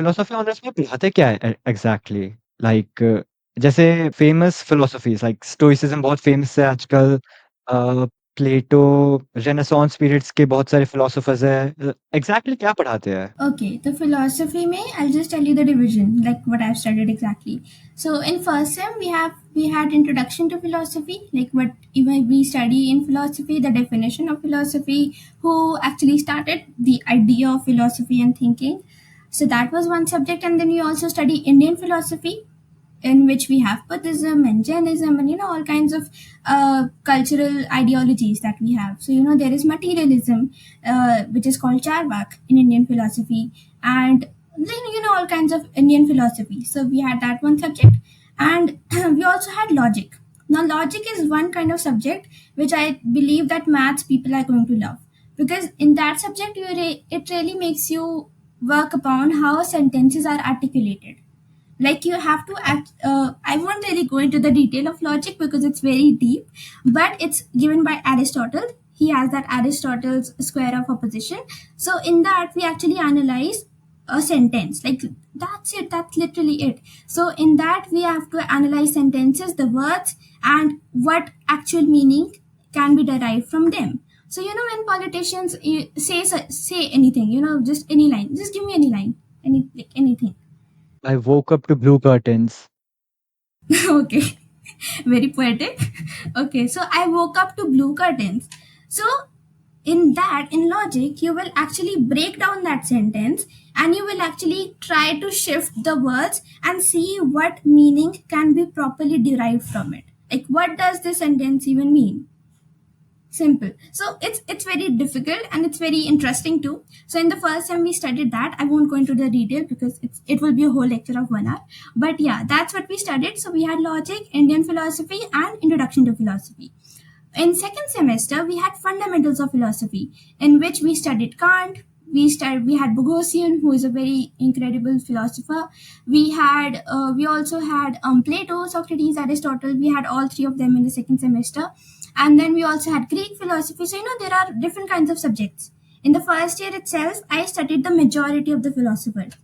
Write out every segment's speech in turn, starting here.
Philosophy honours में पढ़ाते क्या है एग्ज़ैक्टली? लाइक जैसे फेमस फिलॉसफीज़ लाइक स्टोइसिज़्म बहुत फेमस है आजकल। प्लेटो, रेनेसांस पीरियड्स के बहुत सारे फिलॉसफर्स हैं। एग्ज़ैक्टली क्या पढ़ाते हैं? Okay, the philosophy may I'll just tell you the division, like what I've studied exactly. So in first sem we had introduction to philosophy, like what even we study in philosophy, the definition of philosophy, who actually started the idea of philosophy and thinking. So that was one subject, and then we also study Indian philosophy, in which we have Buddhism and Jainism and all kinds of cultural ideologies that we have. So there is materialism, which is called Charvak in Indian philosophy, and then all kinds of Indian philosophy. So we had that one subject, and we also had logic. Now logic is one kind of subject which I believe that maths people are going to love, because in that subject it really makes you work upon how sentences are articulated. Like you have to act, I won't really go into the detail of logic because it's very deep, but it's given by Aristotle. He has that Aristotle's square of opposition. So in that we actually analyze a sentence, like that's it, that's literally it. So in that we have to analyze sentences, the words, and what actual meaning can be derived from them. So when politicians say anything, just any line, just give me any line, anything. I woke up to blue curtains. Okay, very poetic. Okay, so I woke up to blue curtains. So in logic you will actually break down that sentence, and you will actually try to shift the words and see what meaning can be properly derived from it. Like, what does this sentence even mean? Simple. So it's very difficult and it's very interesting too. So in the first time we studied that, I won't go into the detail because it will be a whole lecture of 1 hour. But yeah, that's what we studied. So we had logic, Indian philosophy, and introduction to philosophy. In second semester we had fundamentals of philosophy, in which we studied Kant. We had Boghossian, who is a very incredible philosopher. We also had Plato, Socrates, Aristotle. We had all three of them in the second semester. And then we also had Greek philosophy. So there are different kinds of subjects. In the first year itself I studied the majority of the philosophers.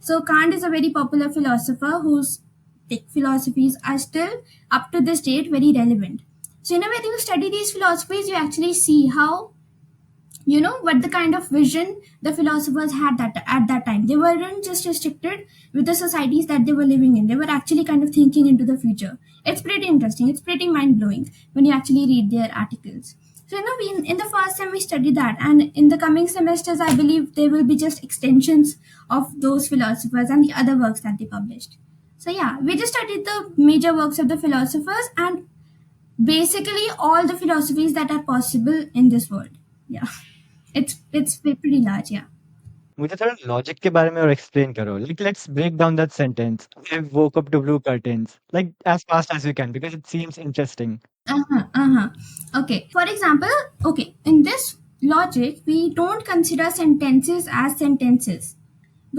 So Kant is a very popular philosopher whose philosophies are still up to this date very relevant. So when you study these philosophies, you actually see how, what the kind of vision the philosophers had that at that time. They weren't just restricted with the societies that they were living in. They were actually kind of thinking into the future. It's pretty interesting. It's pretty mind blowing when you actually read their articles. So we in the first sem we studied that, and in the coming semesters, I believe they will be just extensions of those philosophers and the other works that they published. So yeah, we just studied the major works of the philosophers and basically all the philosophies that are possible in this world. Yeah, it's pretty large. Yeah. मुझे थोड़ा logic के बारे में और explain करो। Like let's break down that sentence. I woke up to blue curtains. Like as fast as you can because it seems interesting. Uh-huh. Okay. For example, okay, in this logic, we don't consider sentences as sentences,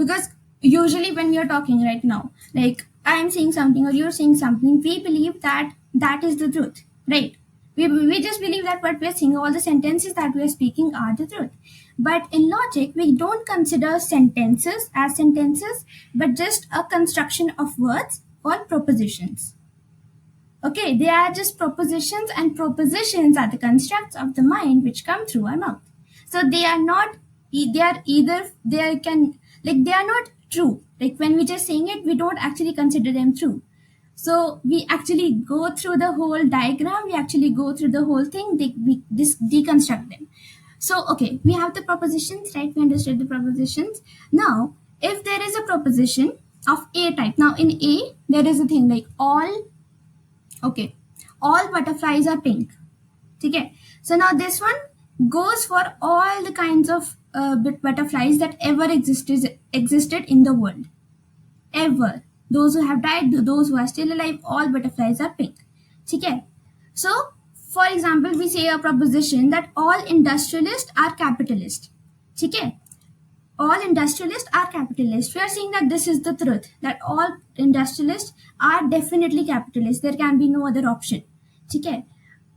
because usually when we are talking right now, like I am saying something or you're saying something, we believe that that is the truth, right? We just believe that what we're saying, all the sentences that we're speaking are the truth. But in logic, we don't consider sentences as sentences, but just a construction of words called propositions. Okay, they are just propositions, and propositions are the constructs of the mind which come through our mouth. So they are not, they are either, they can, like, they are not true. Like, when we just saying it, we don't actually consider them true. So we actually go through the whole diagram, we actually go through the whole thing, we just deconstruct them. So, okay, we have the propositions, right? We understood the propositions. Now, if there is a proposition of A type, now in A, there is a thing like okay, all butterflies are pink. Okay, so now this one goes for all the kinds of butterflies that ever existed in the world. Ever. Those who have died, those who are still alive, all butterflies are pink. Okay, so for example, we say a proposition that all industrialists are capitalist. Okay, all industrialists are capitalists. We are saying that this is the truth, that all industrialists are definitely capitalists. There can be no other option. Okay.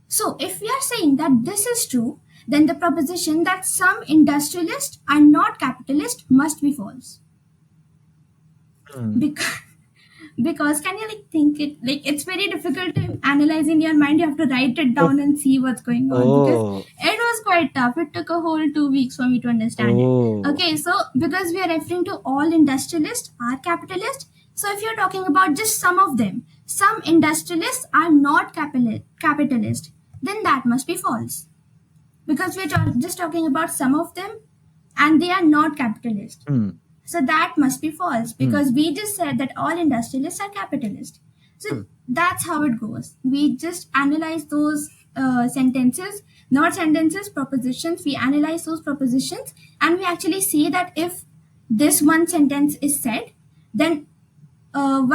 So if we are saying that this is true, then the proposition that some industrialists are not capitalist must be false. Hmm. because because can you like think it, like it's very difficult to analyze in your mind. You have to write it Oh, down and see what's going on, because oh, it was quite tough. It took a whole 2 weeks for me to understand it. oh. Okay, so because we are referring to all industrialists are capitalists, so if you're talking about just some of them, some industrialists are not capitalist, then that must be false, because we're just talking about some of them and they are not capitalist. Hmm. So that must be false, Hmm. because we just said that all industrialists are capitalist. So Hmm. that's how it goes. We just analyze those sentences, not sentences, propositions. We analyze those propositions and we actually see that if this one sentence is said, then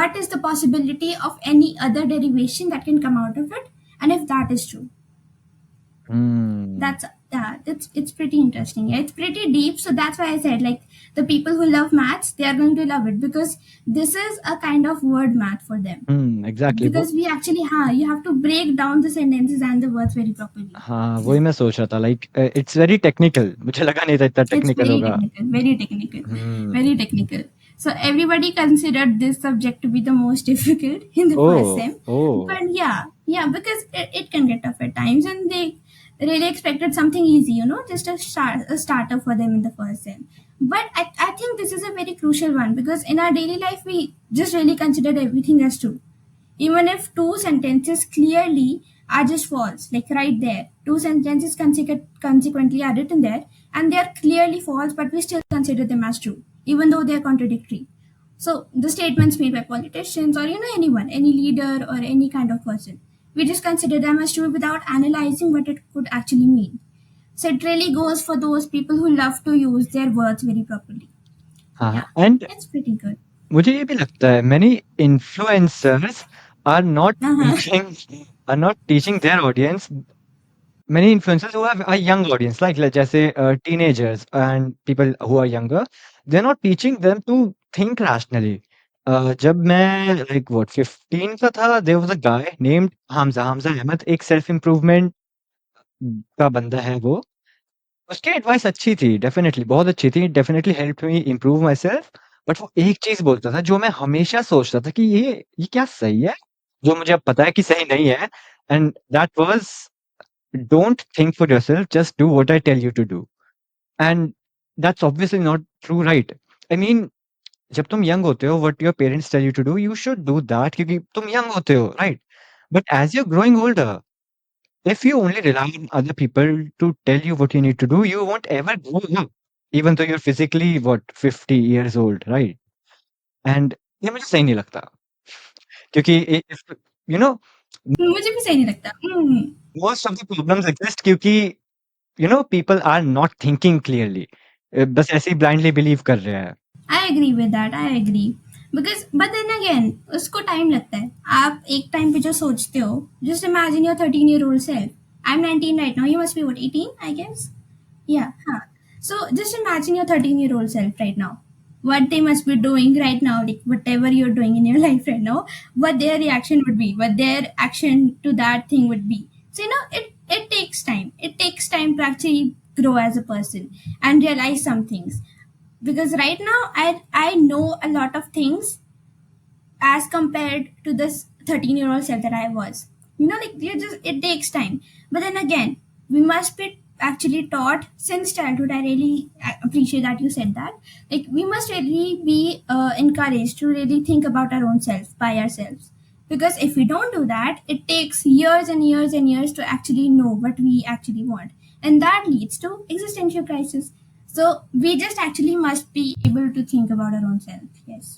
what is the possibility of any other derivation that can come out of it, and if that is true. Hmm. That's yeah, it's pretty interesting. Yeah, it's pretty deep. So that's why I said, like, the people who love maths, they are going to love it, because this is a kind of word math for them. Hmm. Exactly. Because we actually you have to break down the sentences and the words very properly. हाँ, वही Yeah, मैं सोच रहा था like it's very technical मुझे लगा नहीं था इतना it's टेक्निकल very होगा। technical, very technical, hmm, very technical. So everybody considered this subject to be the most difficult in the first oh! sem. Oh! But yeah, because it can get tough at times, and they really expected something easy, just a starter for them in the first sem. But I think this is a very crucial one, because in our daily life we just really consider everything as true, even if two sentences clearly are just false, like right there. Two sentences consequently are written there and they are clearly false, but we still consider them as true, even though they are contradictory. So the statements made by politicians, or anyone, any leader or any kind of person, we just consider them as true without analyzing what it could actually mean. So it really goes for those people who love to use their words very properly. हाँ, हाँ Yeah, and it's pretty good. मुझे ये भी लगता है many influencers are not Uh-huh. Teaching are not teaching their audience many influencers who have a young audience like जैसे teenagers and people who are younger they're not teaching them to think rationally जब मैं like what 15 का था there was a guy named Hamza Ahmed एक self improvement का बंदा है वो उसकी एडवाइस अच्छी थी डेफिनिटली बहुत अच्छी थी definitely helped me improve my self but वो एक चीज बोलता था जो मैं हमेशा सोचता था कि ये क्या सही है जो मुझे अब पता है कि सही नहीं है and that was don't think for yourself just do what I tell you to do and that's obviously not true right I mean जब तुम यंग होते हो what your parents tell you to do you should do that क्योंकि तुम young होते हो right but as you growing older if you only rely on other people to tell you what you need to do, you won't ever grow up, even though you're physically, what, 50 years old, right? And ये मुझे सही नहीं लगता क्योंकि if, you know, मुझे भी सही नहीं लगता। most of the problems exist क्योंकि people are not thinking clearly. बस ऐसे ही blindly believe कर रहे हैं। I agree with that, I agree, because but then again उसको टाइम लगता है। आप एक टाइम पे जो सोचते हो, just imagine your 13-year-old self. I am 19 right now, you must be what 18 I guess. Yeah, huh. So just imagine your 13-year-old self right now. What they must be doing right now, like whatever you're doing in your life right now, what their reaction would be, what their action to that thing would be. So it takes time. It takes time to actually grow as a person and realize some things. Because right now I know a lot of things as compared to this 13-year-old self that I was. Like you just it takes time. But then again, we must be actually taught since childhood. I really appreciate that you said that. Like we must really be encouraged to really think about our own self by ourselves. Because if we don't do that, it takes years and years and years to actually know what we actually want. And that leads to existential crisis. So we just actually must be able to think about our own self. Yes,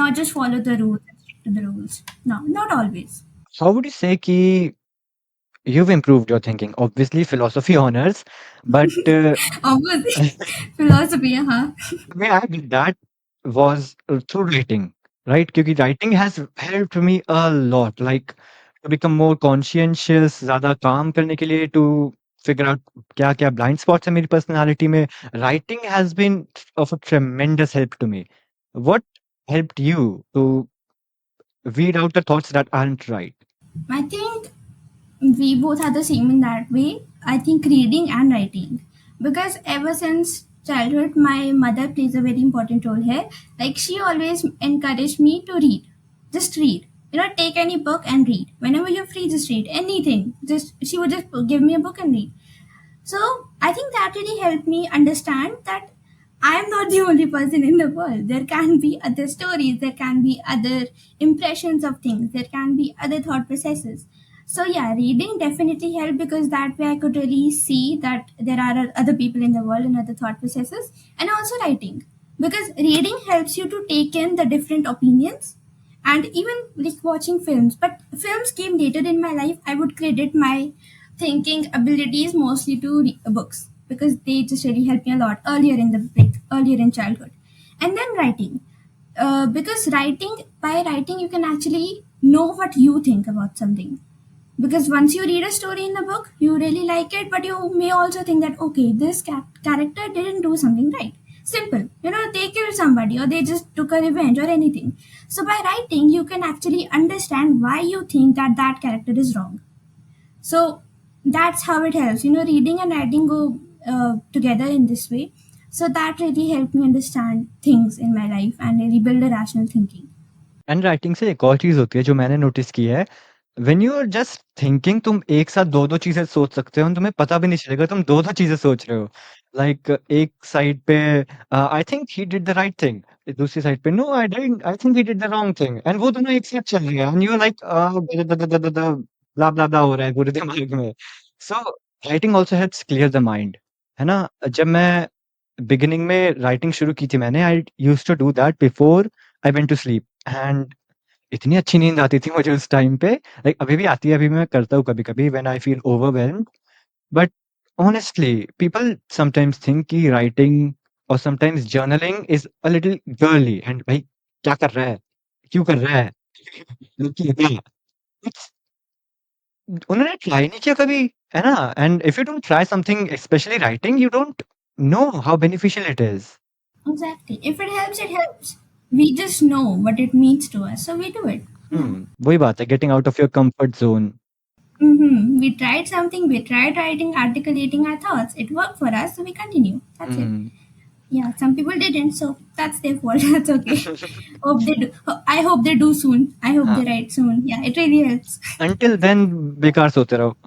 not just follow the rules and stick to the rules. No, not always. How would you say कि you've improved your thinking? Obviously, philosophy honors, but Obviously, philosophy, huh? way I did that was through writing, right? क्योंकि writing has helped me a lot, like to become more conscientious, ज़्यादा काम करने के लिए, to figure out क्या-क्या blind spots है मेरी personality में. Writing has been of a tremendous help to me. What helped you to weed out the thoughts that aren't right? I think we both are the same in that way. I think reading and writing. Because ever since childhood, my mother plays a very important role here. Like, she always encouraged me to read. Just read. Take any book and read. Whenever you're free, just read anything. Just She would just give me a book and read. So I think that really helped me understand that I am not the only person in the world. There can be other stories, there can be other impressions of things, there can be other thought processes. So yeah, reading definitely helped, because that way I could really see that there are other people in the world and other thought processes. And also writing, because reading helps you to take in the different opinions, and even like watching films. But films came later in my life. I would credit my thinking abilities mostly to books, because they just really helped me a lot earlier in childhood. And then writing, because by writing you can actually know what you think about something, because once you read a story in the book, you really like it, but you may also think that, okay, this character didn't do something right. Simple, they killed somebody, or they just took a revenge, or anything. So by writing you can actually understand why you think that that character is wrong. So that's how it helps. Reading and writing go together in this way. So that really helped me understand things in my life and really build a rational thinking. And writing से एक और चीज़ होती है जो मैंने notice की है, when you are just thinking तुम एक साथ 2-2 चीज़ें सोच सकते हो और तुम्हें पता भी नहीं चलेगा तुम 2-2 चीज़ें सोच रहे हो। लाइक एक साइड पे I think he did the right thing, दूसरी साइड पे no I didn't I think he did the wrong thing and वो दोनों एक साथ चल रहे हैं and you are like the the the the the the blah blah blah हो रहा है पूरे दिमाग में। So writing also helps clear the mind, है ना? जब मैं बिगिनिंग में राइटिंग शुरू की थी मैंने, I used to do that before I went to sleep and इतनी अच्छी नींद आती थी मुझे उस टाइम पे, लाइक अभी भी आती है, अभी मैं करता हूँ कभी-कभी when I feel overwhelmed. But honestly, people sometimes think कि राइटिंग और sometimes journaling is a little girly and भाई क्या कर रहा है? क्यों कर रहा है? रुकिए क्या? इट्स उन्होंने ट्राई नहीं किया कभी, है ना? And if you don't try something specially writing, you don't know how beneficial it is. Exactly. If it helps, it helps. We just know what it means to us, so we do it. Yeah. वही बात है, getting out of your comfort zone. We tried something. We tried writing, articulating our thoughts. It worked for us, so we continue. That's it. Hmm. Yeah, some people didn't, so that's their fault. That's okay. Hope they do. I hope they do soon. I hope हाँ, they write soon. Yeah, it really helps. Until then बेकार सोते रहो।